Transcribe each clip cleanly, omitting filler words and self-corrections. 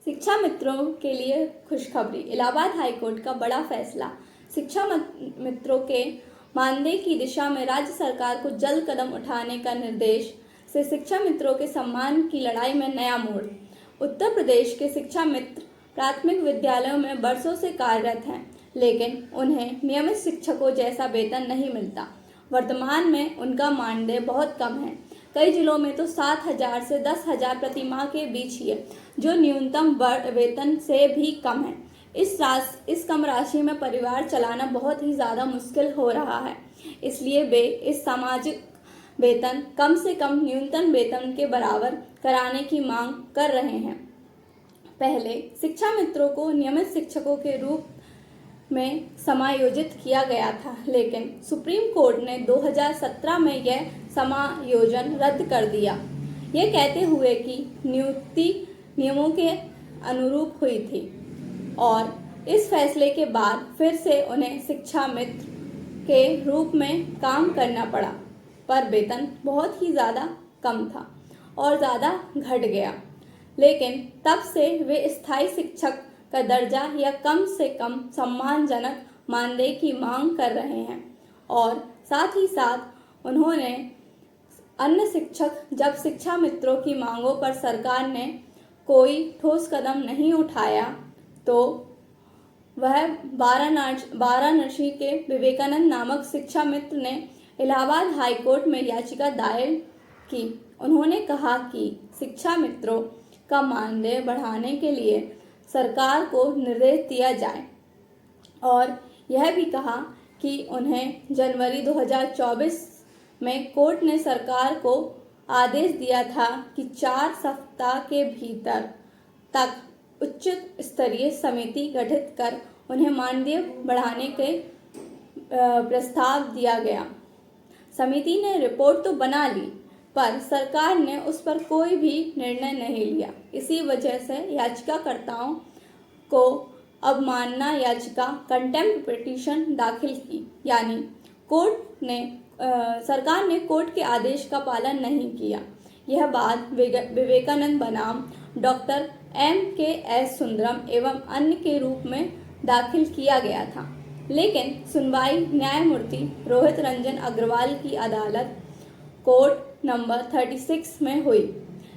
शिक्षा मित्रों के लिए खुशखबरी। इलाहाबाद हाईकोर्ट का बड़ा फैसला। शिक्षा मित्रों के मानदेय की दिशा में राज्य सरकार को जल्द कदम उठाने का निर्देश से शिक्षा मित्रों के सम्मान की लड़ाई में नया मोड़। उत्तर प्रदेश के शिक्षा मित्र प्राथमिक विद्यालयों में बरसों से कार्यरत हैं, लेकिन उन्हें नियमित शिक्षकों जैसा वेतन नहीं मिलता। वर्तमान में उनका मानदेय बहुत कम है। कई जिलों में तो 7,000 से 10,000 प्रति माह के बीच ही है, जो न्यूनतम वेतन से भी कम है। इस कम राशि में परिवार चलाना बहुत ही ज़्यादा मुश्किल हो रहा है। इसलिए वे इस सामाजिक वेतन कम से कम न्यूनतम वेतन के बराबर कराने की मांग कर रहे हैं। पहले शिक्षा मित्रों को नियमित शिक्षकों के रूप में समायोजित किया गया था, लेकिन सुप्रीम कोर्ट ने 2017 में यह समायोजन रद्द कर दिया, यह कहते हुए कि नियुक्ति नियमों के अनुरूप हुई थी। और इस फैसले के बाद फिर से उन्हें शिक्षा मित्र के रूप में काम करना पड़ा, पर वेतन बहुत ही ज़्यादा कम था और ज़्यादा घट गया। लेकिन तब से वे स्थायी शिक्षक का दर्जा या कम से कम सम्मानजनक मानदेय की मांग कर रहे हैं। और साथ ही साथ उन्होंने अन्य शिक्षक जब शिक्षा मित्रों की मांगों पर सरकार ने कोई ठोस कदम नहीं उठाया, तो वह वाराणसी के विवेकानंद नामक शिक्षा मित्र ने इलाहाबाद हाईकोर्ट में याचिका दायर की। उन्होंने कहा कि शिक्षा मित्रों का मानदेय बढ़ाने के लिए सरकार को निर्देश दिया जाए, और यह भी कहा कि उन्हें जनवरी 2024 में कोर्ट ने सरकार को आदेश दिया था कि 4 सप्ताह के भीतर तक उच्च स्तरीय समिति गठित कर उन्हें मानदेय बढ़ाने के प्रस्ताव दिया गया। समिति ने रिपोर्ट तो बना ली, पर सरकार ने उस पर कोई भी निर्णय नहीं लिया। इसी वजह से याचिकाकर्ताओं को अवमानना याचिका कंटेम्प्ट पिटीशन दाखिल की, यानी सरकार ने कोर्ट के आदेश का पालन नहीं किया। यह बात विवेकानंद बनाम डॉक्टर MKS सुंदरम एवं अन्य के रूप में दाखिल किया गया था, लेकिन सुनवाई न्यायमूर्ति रोहित रंजन अग्रवाल की अदालत कोर्ट नंबर 36 में हुई।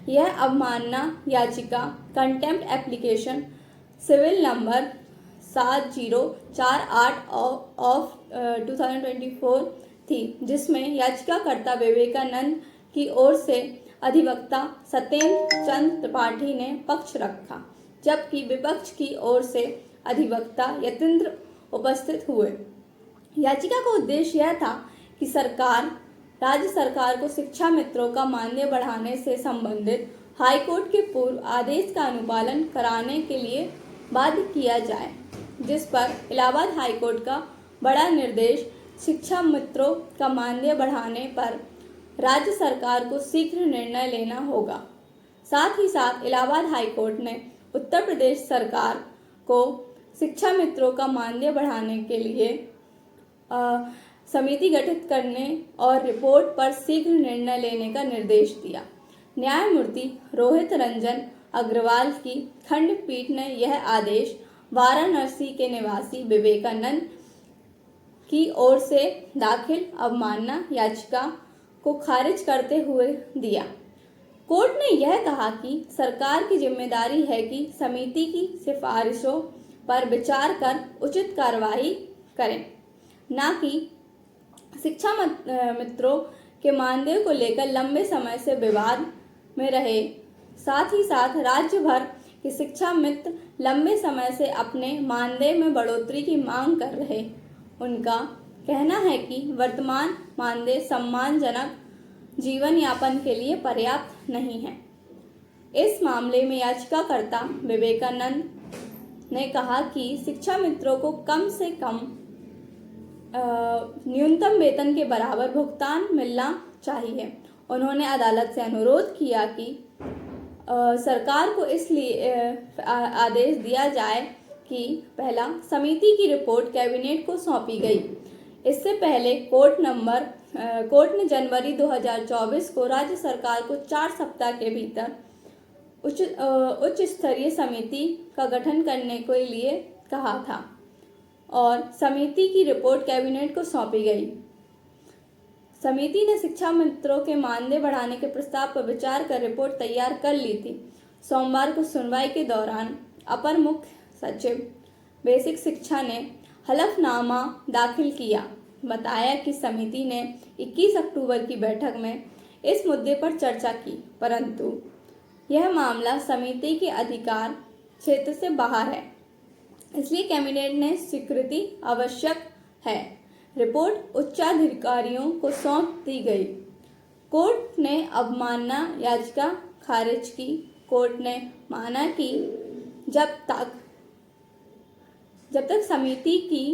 यह अवमानना याचिका contempt application civil number 7048 of 2024 थी, जिसमें याचिकाकर्ता विवेकानंद की ओर से अधिवक्ता सत्येंद्र चंद्र त्रिपाठी ने पक्ष रखा, जबकि विपक्ष की ओर से अधिवक्ता यतीन्द्र उपस्थित हुए। याचिका का उद्देश्य यह था कि राज्य सरकार को शिक्षा मित्रों का मानदेय बढ़ाने से संबंधित हाईकोर्ट के पूर्व आदेश का अनुपालन कराने के लिए बाध्य किया जाए, जिस पर इलाहाबाद हाईकोर्ट का बड़ा निर्देश शिक्षा मित्रों का मानदेय बढ़ाने पर राज्य सरकार को शीघ्र निर्णय लेना होगा। साथ ही साथ इलाहाबाद हाईकोर्ट ने उत्तर प्रदेश सरकार को शिक्षा मित्रों का मानदेय बढ़ाने के लिए समिति गठित करने और रिपोर्ट पर शीघ्र निर्णय लेने का निर्देश दिया। न्यायमूर्ति रोहित रंजन अग्रवाल की खंडपीठ ने यह आदेश वाराणसी के निवासी विवेकानंद की ओर से दाखिल अवमानना याचिका को खारिज करते हुए दिया। कोर्ट ने यह कहा कि सरकार की जिम्मेदारी है कि समिति की सिफारिशों पर विचार कर उचित कार्रवाई करें, न कि शिक्षा मित्रों के मानदेय को लेकर लंबे समय से विवाद में रहे। साथ ही साथ राज्य भर के शिक्षा मित्र लंबे समय से अपने मानदेय में बढ़ोतरी की मांग कर रहे। उनका कहना है कि वर्तमान मानदेय सम्मानजनक जीवन यापन के लिए पर्याप्त नहीं है। इस मामले में याचिकाकर्ता विवेकानंद ने कहा कि शिक्षा मित्रों को कम से कम न्यूनतम वेतन के बराबर भुगतान मिलना चाहिए। उन्होंने अदालत से अनुरोध किया कि सरकार को इसलिए आदेश दिया जाए कि पहला, समिति की रिपोर्ट कैबिनेट को सौंपी गई। इससे पहले कोर्ट ने जनवरी 2024 को राज्य सरकार को 4 सप्ताह के भीतर उच्च स्तरीय समिति का गठन करने के लिए कहा था और समिति की रिपोर्ट कैबिनेट को सौंपी गई। समिति ने शिक्षा मित्रों के मानदेय बढ़ाने के प्रस्ताव पर विचार कर रिपोर्ट तैयार कर ली थी। सोमवार को सुनवाई के दौरान अपर मुख्य सचिव बेसिक शिक्षा ने हलफनामा दाखिल किया। बताया कि समिति ने 21 अक्टूबर की बैठक में इस मुद्दे पर चर्चा की, परंतु यह मामला समिति के अधिकार क्षेत्र से बाहर है, इसलिए कैबिनेट ने स्वीकृति आवश्यक है। रिपोर्ट उच्चाधिकारियों को सौंप दी गई। कोर्ट ने अवमानना याचिका खारिज की। कोर्ट ने माना कि जब तक समिति की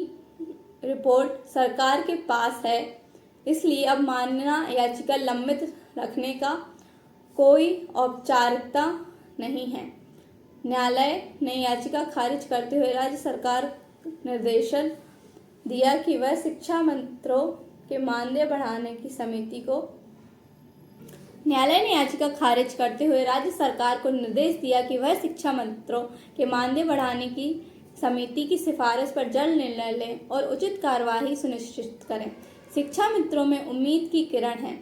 रिपोर्ट सरकार के पास है, इसलिए अवमानना याचिका लंबित रखने का कोई औपचारिकता नहीं है। न्यायालय ने याचिका खारिज करते हुए राज्य सरकार को निर्देशन दिया कि वह शिक्षा मित्रों के मानदेय बढ़ाने की समिति को न्यायालय ने याचिका खारिज करते हुए राज्य सरकार को निर्देश दिया कि वह शिक्षा मित्रों के मानदेय बढ़ाने की समिति की सिफारिश पर जल्द निर्णय लें और उचित कार्यवाही सुनिश्चित करें। शिक्षा मित्रों में उम्मीद की किरण है।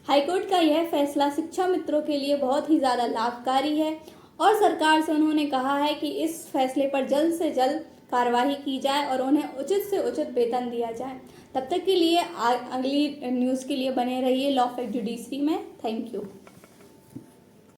हाईकोर्ट का यह फैसला शिक्षा मित्रों के लिए बहुत ही ज़्यादा लाभकारी है और सरकार से उन्होंने कहा है कि इस फैसले पर जल्द से जल्द कार्यवाही की जाए और उन्हें उचित से उचित वेतन दिया जाए। तब तक के लिए अगली न्यूज़ के लिए बने रहिए लॉ फैक्ट जुडिशरी में। Thank you.